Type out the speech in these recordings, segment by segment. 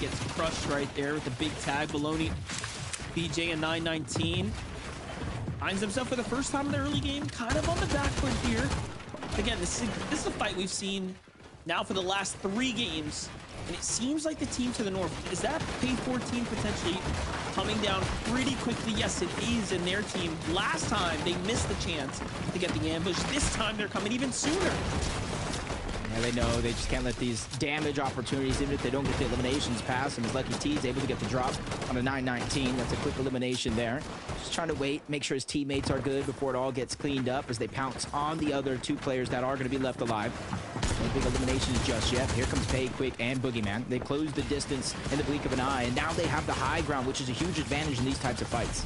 gets crushed right there with the big tag. Baloney, BJ, and 919 finds himself for the first time in the early game kind of on the back foot here. Again, this is a fight we've seen now for the last 3 games, and it seems like the team to the north, is that Pay 14 potentially coming down pretty quickly? Yes, it is in their team. Last time they missed the chance to get the ambush. This time they're coming even sooner. Yeah, they know they just can't let these damage opportunities, even if they don't get the eliminations, pass them. As Lucky T is able to get the drop on a 919. That's a quick elimination there. Just trying to wait, make sure his teammates are good before it all gets cleaned up as they pounce on the other 2 players that are going to be left alive. No big eliminations just yet. Here comes Pay, Quick, and Boogeyman. They close the distance in the blink of an eye, and now they have the high ground, which is a huge advantage in these types of fights.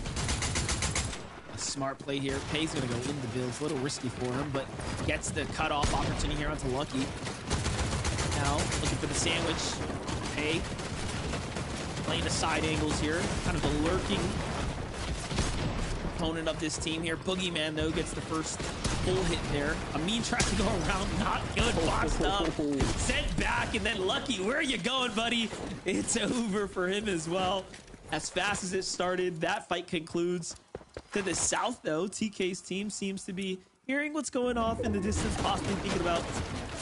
A smart play here. Pay's going to go into builds. A little risky for him, but gets the cutoff opportunity here onto Lucky. Now, looking for the sandwich. Pay playing the side angles here. Kind of the lurking opponent of this team here. Boogeyman, though, gets the first full hit there. Amin tries to go around. Not good. Boxed up. Sent back, and then Lucky, where are you going, buddy? It's over for him as well. As fast as it started, that fight concludes. To the south, though, TK's team seems to be hearing what's going off in the distance, possibly thinking about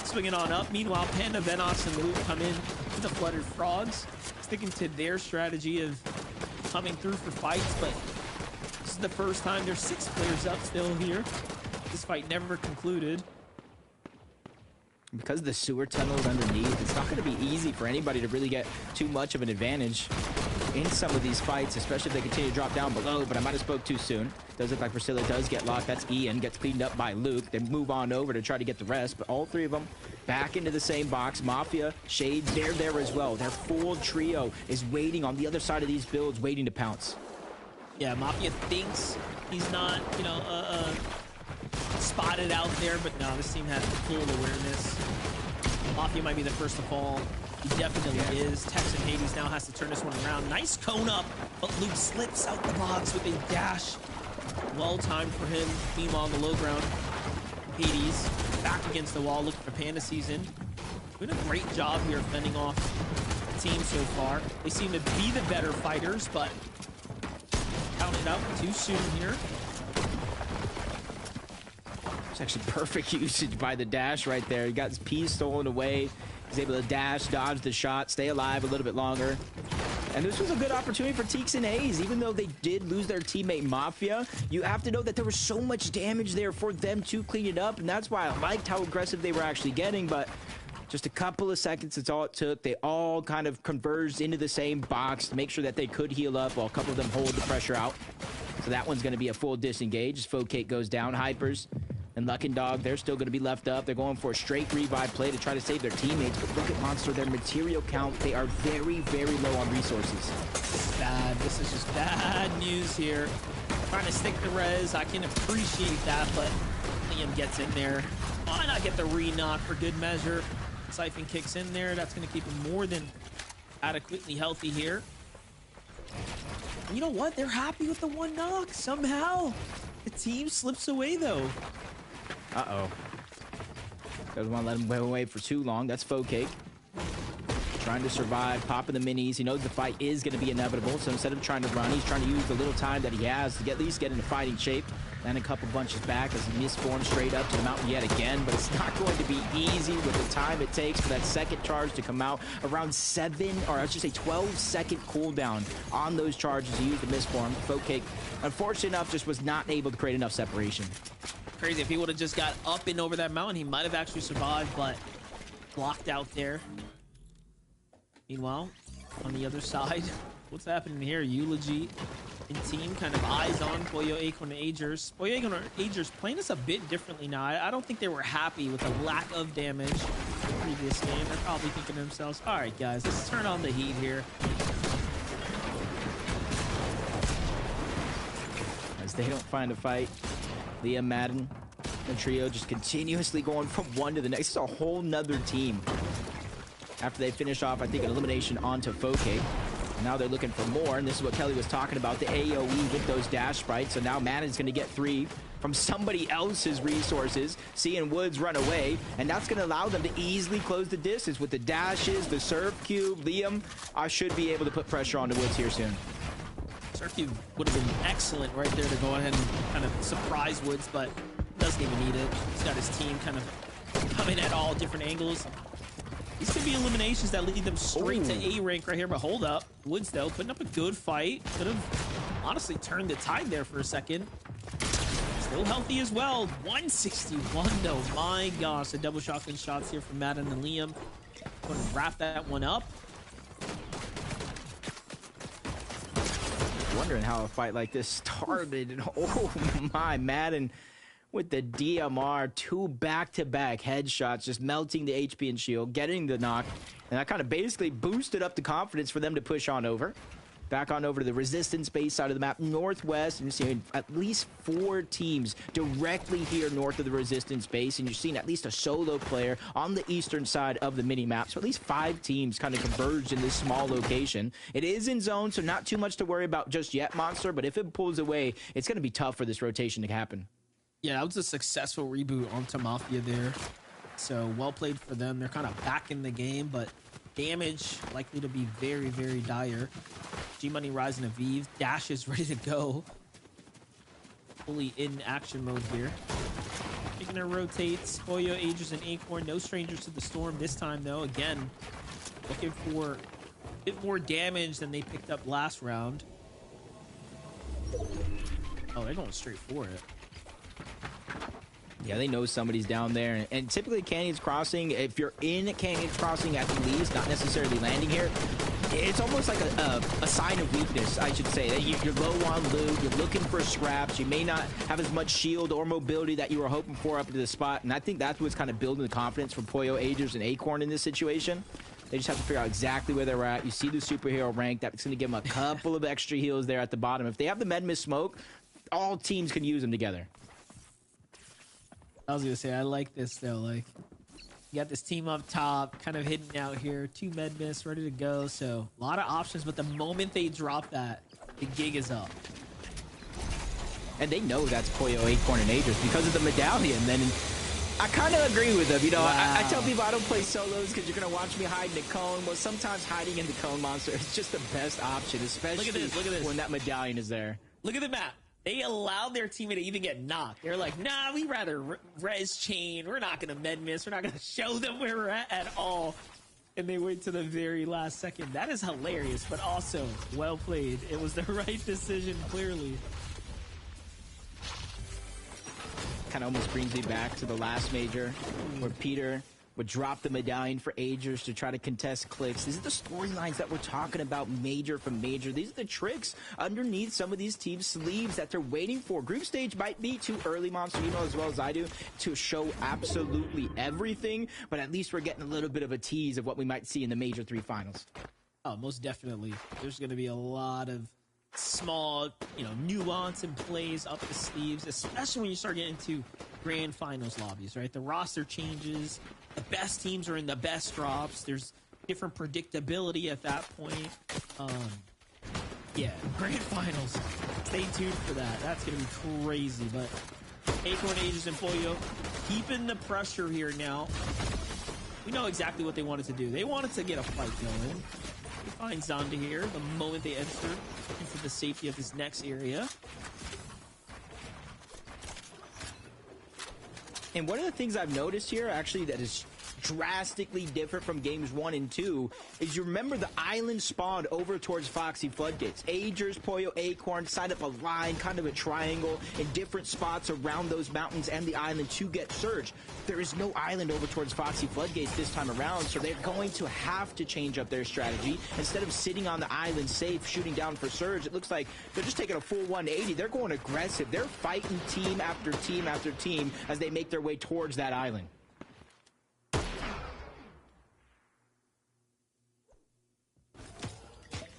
swinging on up. Meanwhile, Panda, Venos, and Luke come in with the Fluttered Frogs, sticking to their strategy of coming through for fights, but this is the first time there's 6 players up still here. This fight never concluded. Because the sewer tunnel is underneath, it's not going to be easy for anybody to really get too much of an advantage in some of these fights, especially if they continue to drop down below, but I might have spoke too soon. Does look like Priscilla does get locked. That's Ian, gets cleaned up by Luke. They move on over to try to get the rest, but all 3 of them back into the same box. Mafia, Shades, they're there as well. Their full trio is waiting on the other side of these builds, waiting to pounce. Yeah, Mafia thinks he's not, you know, spotted out there, but no, this team has full awareness. Mafia might be the first to fall. He definitely is. Tex and Hades now has to turn this one around. Nice cone up, but Luke slips out the box with a dash. Well timed for him. Meanwhile, on the low ground, Hades back against the wall, looking for Panda Season. Doing a great job here fending off the team so far. They seem to be the better fighters, but counted up too soon here. It's actually perfect usage by the dash right there. He got his P stolen away. He's able to dash, dodge the shot, stay alive a little bit longer. And this was a good opportunity for Teeks and Hayes. Even though they did lose their teammate Mafia, you have to know that there was so much damage there for them to clean it up. And that's why I liked how aggressive they were actually getting. But just a couple of seconds, that's all it took. They all kind of converged into the same box to make sure that they could heal up while a couple of them hold the pressure out. So that one's going to be a full disengage as Focate goes down. Hypers and Luck and Dog, they're still going to be left up. They're going for a straight revive play to try to save their teammates. But look at Monster, their material count, they are very, very low on resources. Bad. This is just bad news here. Trying to stick the res. I can appreciate that, but Liam gets in there. Why not get the re-knock for good measure? Siphon kicks in there. That's going to keep him more than adequately healthy here. And you know what? They're happy with the 1 knock. Somehow, the team slips away, though. Uh-oh. Doesn't want to let him away for too long. That's Focake. Trying to survive, popping the minis. He knows the fight is going to be inevitable, so instead of trying to run, he's trying to use the little time that he has to at least get into fighting shape. Then a couple bunches back as he misforms straight up to the mountain yet again, but it's not going to be easy with the time it takes for that second charge to come out. Around 12-second cooldown on those charges to use the misform. Focake, unfortunately enough, just was not able to create enough separation. Crazy. If he would have just got up and over that mountain, he might have actually survived, but blocked out there. Meanwhile, on the other side, what's happening here? Eulogy and team kind of eyes on Pollo, Acorn, and Agers. Pollo, Acorn, and Agers playing this a bit differently now. I don't think they were happy with the lack of damage in the previous game. They're probably thinking to themselves, all right, guys, let's turn on the heat here. As they don't find a fight, Liam, Madden, and Trio just continuously going from one to the next. It's a whole nother team. After they finish off, I think, an elimination onto Focake. Now they're looking for more, and this is what Kelly was talking about, the AoE with those dash sprites. So now Madden's going to get 3. from somebody else's resources, seeing Woods run away, and that's going to allow them to easily close the distance with the dashes, the serve cube. Liam, I should be able to put pressure on the Woods here soon. Serve cube would have been excellent right there to go ahead and kind of surprise Woods, but doesn't even need it. He's got his team kind of coming at all different angles. These could be eliminations that lead them straight to A rank right here, but hold up. Woods, though, putting up a good fight. Could have honestly turned the tide there for a second. Still healthy as well. 161, though. My gosh, the double shotgun shots here from Madden and Liam. Going to wrap that one up. Wondering how a fight like this started. And oh my, Madden with the DMR, 2 back-to-back headshots, just melting the HP and shield, getting the knock, and that kind of basically boosted up the confidence for them to push on over. Back on over to the resistance base side of the map, northwest, and you're seeing at least 4 teams directly here north of the resistance base, and you're seeing at least a solo player on the eastern side of the mini-map. So at least 5 teams kind of converged in this small location. It is in zone, so not too much to worry about just yet, Monster, but if it pulls away, it's going to be tough for this rotation to happen. Yeah, that was a successful reboot onto Mafia there. So well played for them. They're kind of back in the game, but damage likely to be very, very dire. G-Money rising to Vive. Dash is ready to go. Fully in action mode here. Taking their rotates. Pollo, Aegis, and Acorn. No strangers to the storm this time, though. Again, looking for a bit more damage than they picked up last round. Oh, they're going straight for it. Yeah, they know somebody's down there. And typically Canyon's Crossing, if you're in Canyon's Crossing at least, not necessarily landing here, it's almost like a sign of weakness, I should say. You're low on loot, you're looking for scraps, you may not have as much shield or mobility that you were hoping for up to the spot. And I think that's what's kind of building the confidence for Pollo, Aegis, and Acorn in this situation. They just have to figure out exactly where they're at. You see the superhero rank, that's going to give them a couple of extra heals there at the bottom. If they have the med miss smoke, all teams can use them together. I was gonna say, I like this though. Like, you got this team up top, kind of hidden out here. 2 med miss, ready to go. So a lot of options, but the moment they drop that, the gig is up. And they know that's Pollo, Acorn, and Aegis because of the medallion. Then I kind of agree with them. You know, wow. I tell people I don't play solos because you're gonna watch me hide in the cone. Well, sometimes hiding in the cone, Monster, is just the best option, especially look at this. When that medallion is there. Look at the map. They allowed their teammate to even get knocked. They're like, nah, we rather res chain. We're not going to med miss. We're not going to show them where we're at all. And they wait to the very last second. That is hilarious, but also well played. It was the right decision, clearly. Kind of almost brings me back to the last major where Peter would drop the medallion for Aegis to try to contest clicks. These are the storylines that we're talking about major from major. These are the tricks underneath some of these teams' sleeves that they're waiting for. Group stage might be too early, Monster, you know as well as I do, to show absolutely everything, but at least we're getting a little bit of a tease of what we might see in the Major 3 finals. Oh, most definitely. There's going to be a lot of small, nuance and plays up the sleeves, especially when you start getting into grand finals lobbies, right? The roster changes. The best teams are in the best drops. There's different predictability at that point. Yeah, grand finals. Stay tuned for that. That's going to be crazy. But Acorn, Aegis, and Pollo keeping the pressure here now. We know exactly what they wanted to do. They wanted to get a fight going. He finds Zonda here the moment they enter into the safety of this next area. And one of the things I've noticed here, actually, that is drastically different from games 1 and 2 is you remember the island spawned over towards Foxy Floodgates. Aegis, Pollo, Acorn signed up a line, kind of a triangle in different spots around those mountains and the island to get Surge. There is no island over towards Foxy Floodgates this time around, so they're going to have to change up their strategy. Instead of sitting on the island safe, shooting down for Surge, it looks like they're just taking a full 180. They're going aggressive. They're fighting team after team after team as they make their way towards that island.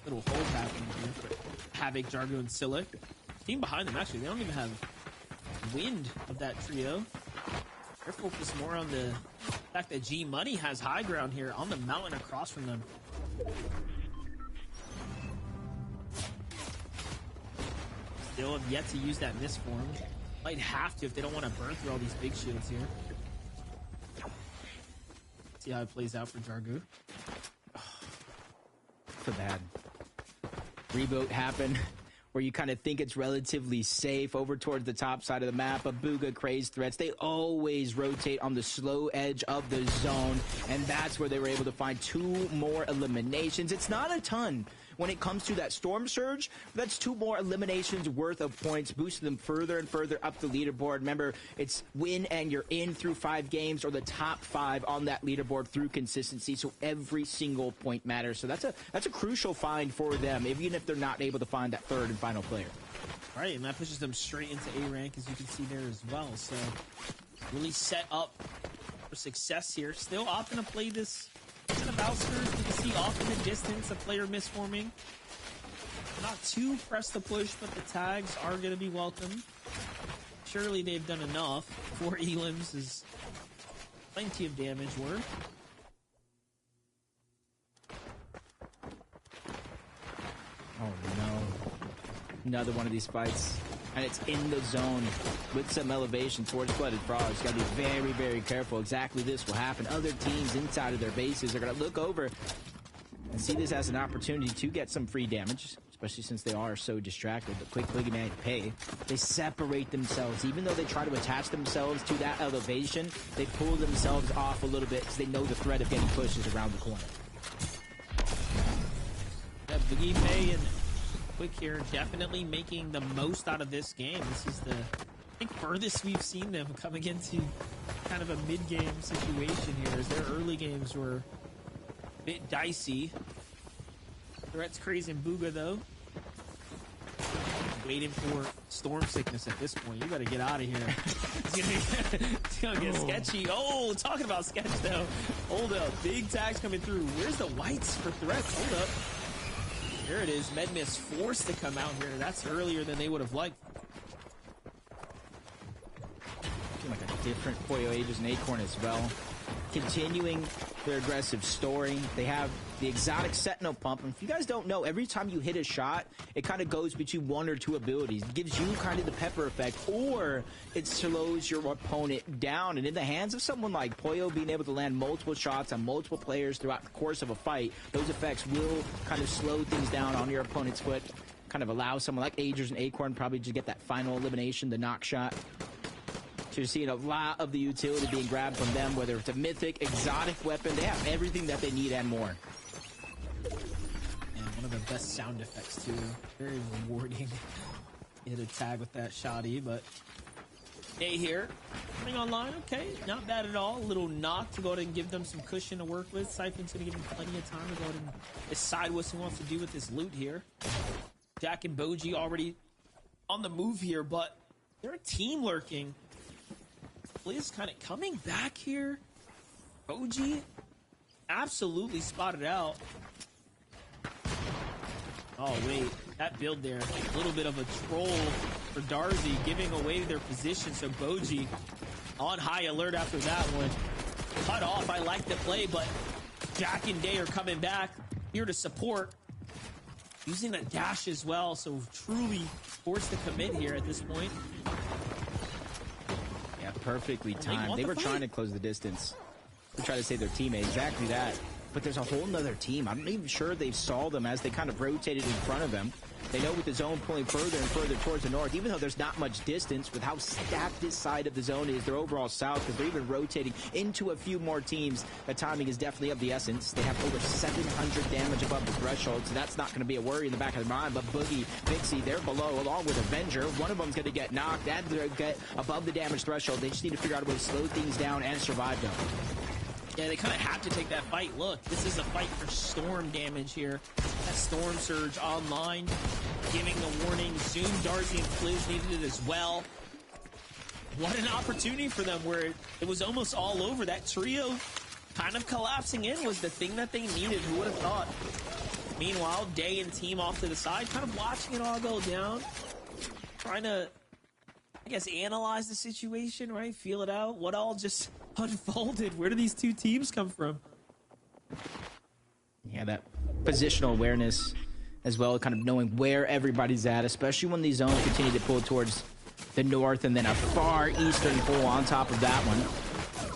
Little hold happening here for Havoc, Jargo, and Silic. Team behind them, actually, they don't even have wind of that trio. They're focused more on the fact that G-Money has high ground here on the mountain across from them. Still have yet to use that misform. Might have to if they don't want to burn through all these big shields here. See how it plays out for Jargu. So bad. Reboot happened where you kind of think it's relatively safe over towards the top side of the map, but Bugha, Craze threats, they always rotate on the slow edge of the zone, and that's where they were able to find 2 more eliminations. It's not a ton when it comes to that Storm Surge. That's 2 more eliminations worth of points, boosting them further and further up the leaderboard. Remember, it's win and you're in through 5 games, or the top 5 on that leaderboard through consistency, so every single point matters. So that's a crucial find for them, even if they're not able to find that 3rd and final player. All right, and that pushes them straight into A rank, as you can see there as well. So really set up for success here. Still opting to play this kind of outskirts. You can see off in the distance a player misforming. Not too pressed to push, but the tags are going to be welcome. Surely they've done enough. 4 elims is plenty of damage worth. Oh no. Another one of these fights. And it's in the zone with some elevation towards Blooded Frogs. Got to be very, very careful. Exactly this will happen. Other teams inside of their bases are going to look over and see this as an opportunity to get some free damage, especially since they are so distracted. But quick boogeyman pay. They separate themselves. Even though they try to attach themselves to that elevation, they pull themselves off a little bit because they know the threat of getting pushed is around the corner. Yeah, Boogie Pay and Quick here definitely making the most out of this game. This is the, I think, furthest we've seen them coming into kind of a mid-game situation here, as their early games were a bit dicey. Threats, Craze, and Bugha, though, waiting for storm sickness at this point. You better get out of here. It's gonna get sketchy. Oh, talking about sketch, though. Hold up. Big tags coming through. Where's the whites for threats? Hold up. Here it is. Medmiss forced to come out here. That's earlier than they would have liked. Looking like a different Poyo Aegis and Acorn as well. Continuing their aggressive story. They have the exotic Sentinel Pump. And if you guys don't know, every time you hit a shot, it kind of goes between 1 or 2 abilities. It gives you kind of the pepper effect, or it slows your opponent down. And in the hands of someone like Poyo, being able to land multiple shots on multiple players throughout the course of a fight, those effects will kind of slow things down on your opponent's foot. Kind of allow someone like Aegis and Acorn probably to get that final elimination, the knock shot. So you're seeing a lot of the utility being grabbed from them, whether it's a mythic, exotic weapon. They have everything that they need and more. And one of the best sound effects, too. Very rewarding. Hit a tag with that shoddy, but A here. Coming online, okay. Not bad at all. A little knock to go ahead and give them some cushion to work with. Siphon's going to give him plenty of time to go ahead and decide what he wants to do with this loot here. Jack and Boji already on the move here, but they're a team lurking. Blizz kind of coming back here. Boji absolutely spotted out. Oh, wait. That build there, a little bit of a troll for Darzi, giving away their position. So Boji on high alert after that one. Cut off. I like the play, but Jack and Day are coming back here to support. Using a dash as well, so truly forced to commit here at this point. Yeah, perfectly timed. They were trying to close the distance. They try to save their teammate. Exactly that. But there's a whole nother team. I'm not even sure they saw them as they kind of rotated in front of them. They know with the zone pulling further and further towards the north, even though there's not much distance with how stacked this side of the zone is, they're overall south because they're even rotating into a few more teams. The timing is definitely of the essence. They have over 700 damage above the threshold, so that's not going to be a worry in the back of their mind. But Boogie, Vixie, they're below, along with Avenger. One of them's going to get knocked and get above the damage threshold. They just need to figure out a way to slow things down and survive them. Yeah, they kind of have to take that fight. Look, this is a fight for storm damage here. That Storm Surge online, giving the warning. Zoom, Darzi, and Fliz needed it as well. What an opportunity for them where it was almost all over. That trio kind of collapsing in was the thing that they needed. Who would have thought? Meanwhile, Day and team off to the side, kind of watching it all go down. Trying to, I guess, analyze the situation, right? Feel it out. What all just unfolded? Where do these two teams come from? Yeah, that positional awareness as well, kind of knowing where everybody's at, especially when these zones continue to pull towards the north, and then a far eastern pull on top of that one.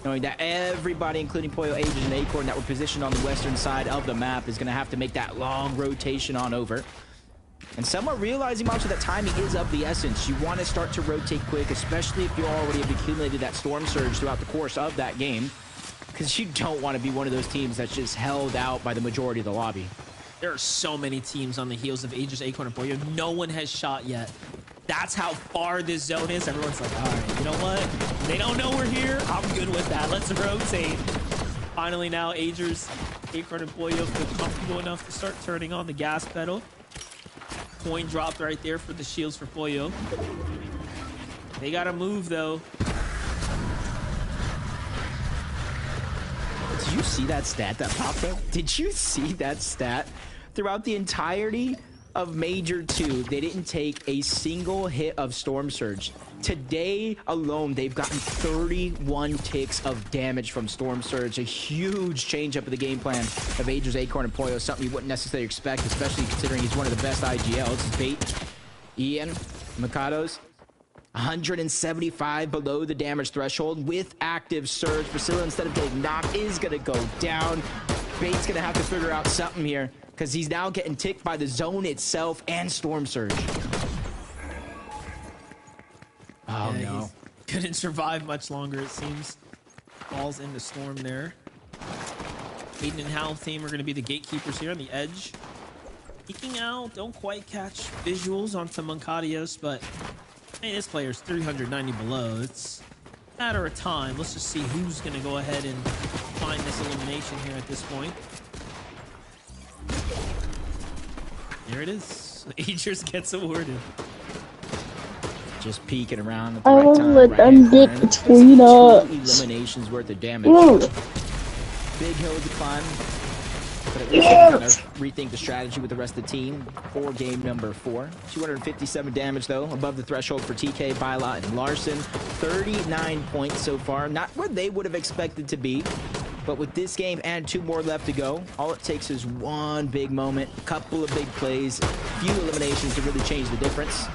Knowing that everybody, including Pollo, Ages, and Acorn, that were positioned on the western side of the map is going to have to make that long rotation on over. And some are realizing, Monster, that timing is of the essence. You want to start to rotate quick, especially if you already have accumulated that storm surge throughout the course of that game, because you don't want to be one of those teams that's just held out by the majority of the lobby. There are so many teams on the heels of Aegis, Acorn, and Pollo. No one has shot yet. That's how far this zone is. Everyone's like, all right, you know what? They don't know we're here. I'm good with that. Let's rotate. Finally now, Aegis, Acorn, and Pollo feel comfortable enough to start turning on the gas pedal. Coin dropped right there for the shields for Pollo. They got to move, though. Did you see that stat that popped up? Did you see that stat? Throughout the entirety of Major 2, they didn't take a single hit of Storm Surge. Today alone, they've gotten 31 ticks of damage from Storm Surge. A huge change up of the game plan of Aegis, Acorn, and Pollo. Something you wouldn't necessarily expect, especially considering he's one of the best IGLs. Bait, Ian, Mikado's 175 below the damage threshold with active surge. Priscilla, instead of getting knocked, is going to go down. Bait's going to have to figure out something here, because he's now getting ticked by the zone itself and Storm Surge. Oh, yeah, no. Couldn't survive much longer, it seems. Falls into Storm there. Aiden and Hal team are going to be the gatekeepers here on the edge. Peeking out, don't quite catch visuals onto Moncadios, but hey, this player's 390 below. It's a matter of time. Let's just see who's going to go ahead and find this elimination here at this point. There it is. Aegis gets awarded. Just peeking around at the right time. Let them get between us. 2 eliminations worth of damage. Big hill to climb. But at least they're going to rethink the strategy with the rest of the team for game number 4. 257 damage, though, above the threshold for TK, Byla, and Larson. 39 points so far. Not where they would have expected to be. But with this game and 2 more left to go, all it takes is one big moment, a couple of big plays, few eliminations to really change the difference.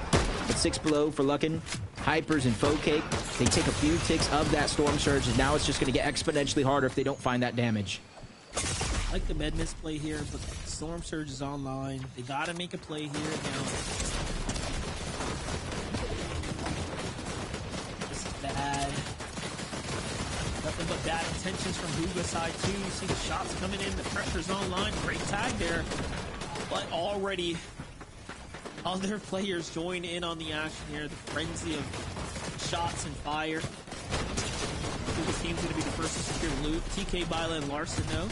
But 6 below for Luckin, Hypers, and Focake. They take a few ticks of that Storm Surge, and now it's just going to get exponentially harder if they don't find that damage. I like the med misplay here, but Storm Surge is online. They got to make a play here now. This is bad. Nothing but bad intentions from Huga's side, too. You see the shots coming in. The pressure's online. Great tag there. But already, other players join in on the action here. The frenzy of shots and fire. Huga's team's going to be the first to secure loot. TK, Byla, and Larson, though,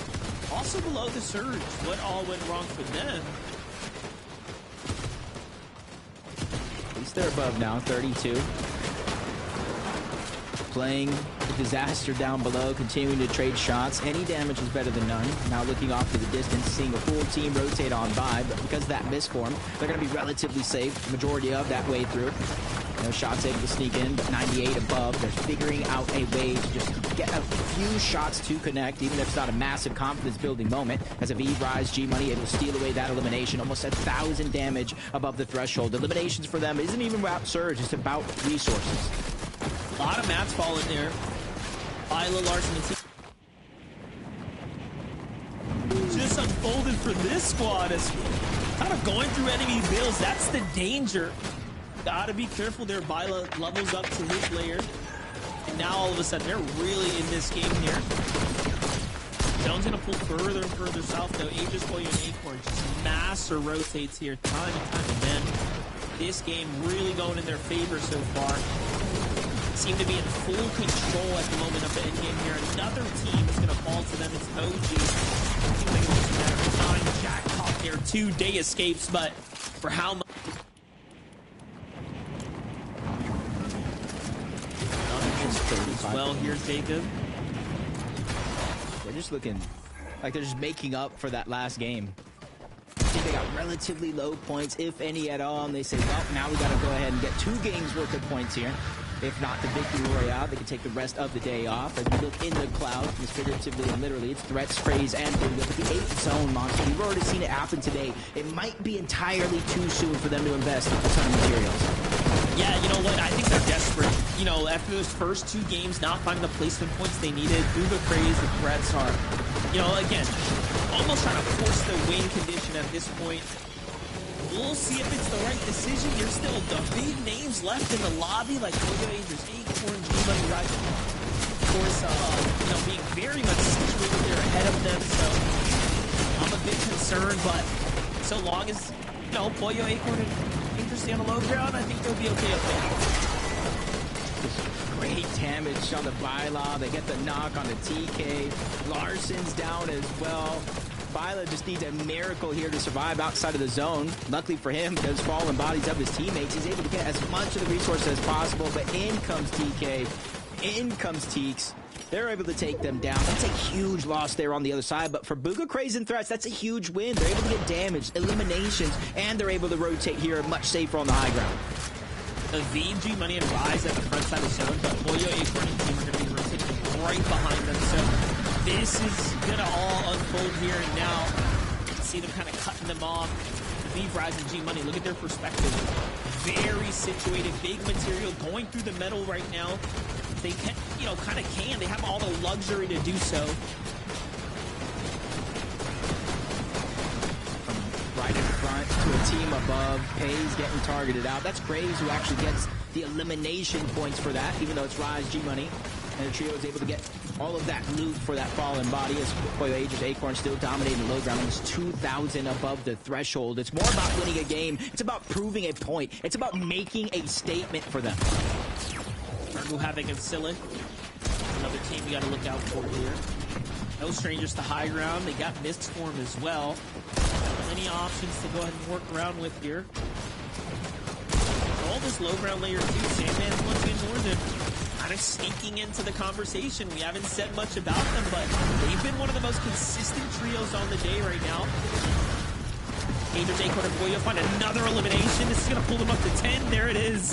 also below the surge. What all went wrong for them? At least they're above now, 32. Playing the disaster down below, continuing to trade shots. Any damage is better than none. Now looking off to the distance, seeing a full team rotate on by, but because of that misform, they're going to be relatively safe the majority of that way through. No shots able to sneak in, but 98 above. They're figuring out a way to just get a few shots to connect, even if it's not a massive confidence-building moment. As a V-Rise, G-Money able to steal away that elimination. Almost 1,000 damage above the threshold. Eliminations for them isn't even about surge, it's about resources. A lot of mats falling there. Byla, Larson, and team. Just unfolded for this squad as kind of going through enemy builds. That's the danger. Gotta be careful there. Byla levels up to his layer. And now all of a sudden, they're really in this game here. Zone's gonna pull further and further south, though. Aegis, Pollo, and Acorn just master rotates here time and time again. This game really going in their favor so far. Seem to be in full control at the moment of the end game here. Another team is going to fall to them. It's OG. Time jackpot there. 2 day escapes, but for how much? As well here, Jacob. They're just looking like they're just making up for that last game. I think they got relatively low points, if any at all, and they say, well, now we got to go ahead and get 2 games worth of points here. if not the victory royale, they can take the rest of the day off. As we look in the cloud, it's figuratively and literally, it's threats, praise, and Booga. But the 8th zone monster, we've already seen it happen today. It might be entirely too soon for them to invest a ton of materials. Yeah, you know what? I think they're desperate. You know, after those first 2 games, not finding the placement points they needed, Booga Craze, the threats are, you know, again, almost trying to force the win condition at this point. We'll see if it's the right decision. There's still the big names left in the lobby, like Bogo, there's Acorn, G-Money, right? Of course, you know, being very much situated there ahead of them, so I'm a bit concerned, but so long as, you know, Boyo, Acorn, and Acorn stay on the low ground, I think they'll be okay up there. Great damage on the Byla. They get the knock on the TK. Larson's down as well. Byla just needs a miracle here to survive outside of the zone. Luckily for him, those fallen bodies of his teammates, he's able to get as much of the resources as possible, but in comes TK, in comes Teeks. They're able to take them down. That's a huge loss there on the other side, but for Booga Craze and Threats, that's a huge win. They're able to get damage, eliminations, and they're able to rotate here much safer on the high ground. Aveen, G-Money, and Rise at the front side of the zone, but Boyo, Acorn, and Team are going to be rotating right behind them, so this is going to all unfold here, and now you can see them kind of cutting them off. Leave Rise and G-Money, look at their perspective. Very situated, big material, going through the metal right now. They can, you know, kind of can. They have all the luxury to do so. Right in front to a team above. Pays getting targeted out. That's Graves who actually gets the elimination points for that, even though it's Rise, G-Money. And the trio is able to get all of that loot for that fallen body as Boyo Aegis Acorn still dominating the low ground. It's 2,000 above the threshold. It's more about winning a game. It's about proving a point. It's about making a statement for them. Argo Havoc and Scylla. Another team we got to look out for here. No strangers to high ground. They got Miststorm as well. Plenty of options to go ahead and work around with here. All this low ground layer 2, Sandman's once again Northern kind of sneaking into the conversation. We haven't said much about them, but they've been one of the most consistent trios on the day right now. Aegis Acorn and Boyo find another elimination. This is going to pull them up to 10. There it is.